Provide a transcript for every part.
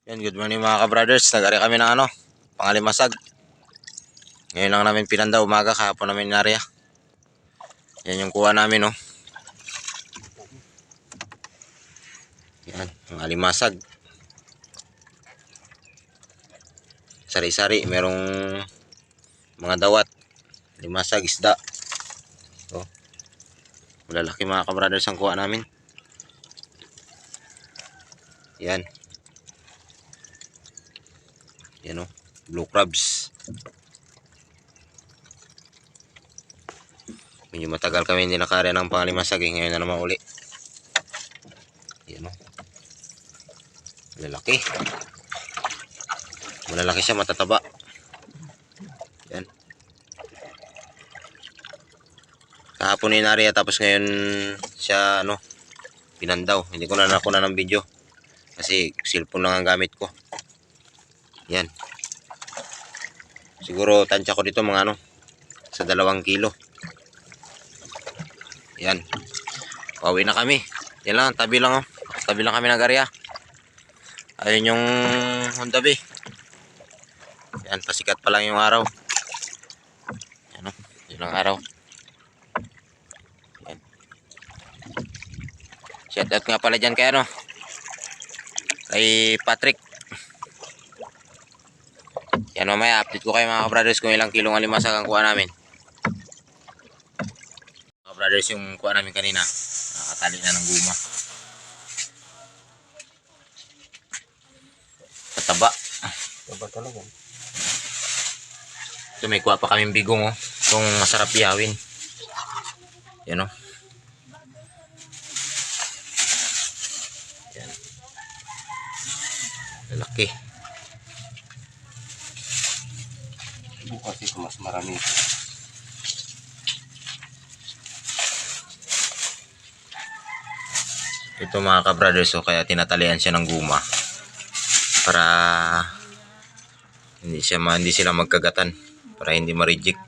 Yan, good morning mga ka-brothers. Nag-ari kami ng pangalimasag. Ngayon lang namin pinanda, umaga, kahapon namin narya. Yan yung kuha namin, oh. Yan, pangalimasag. Sari-sari, merong mga dawat, limasag, isda. Oh. Malalaki mga ka-brothers ang kuha namin. Yan. Yan, oh, blue crabs. Medyo matagal kami hindi nakarya ng pangalimasag, ngayon na naman uli. Yan, oh. Malalaki. Malalaki siya, matataba. Yan. Kahapon inarya, tapos ngayon siya pinandaw. Hindi ko na nakuna ng video kasi cellphone lang ang gamit ko. Yan. Siguro tansya ko dito mga sa 2 kilo. Yan. Pauwi na kami. Yan lang, tabi lang, oh. Tabi lang kami ng area. Ayun yung Honda Bay. Yan, pasikat pa lang yung araw. Yan, oh. Yun ang araw. Yan. Shoutout nga pala dyan kay kay Patrick. Yan, mamaya update ko kayo mga brothers kung ilang kilong alimasag ang kuha namin. Mga brothers, yung kuha namin kanina, nakatali na ng guma. Kataba. Taba talaga. Ito, may kuha pa kaming bigong, oh. Itong masarap iyawin. Yan, oh. Yan. Lalaki. Bukas ito mas marami. Ito mga ka-brothers, so kaya tinatalian siya ng guma para hindi sila magkagatan, para hindi ma-reject.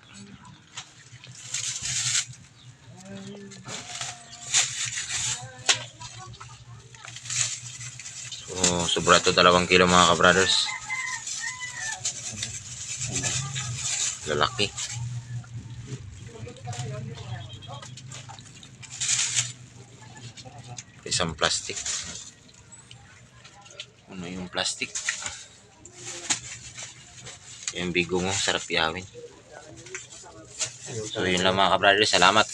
So sobra to 2 kilo mga ka-brothers. Lalaki. Isang plastic. Ano yung plastic? Yung bigong, sarap iyawin. So yun lang mga ka-brothers, salamat.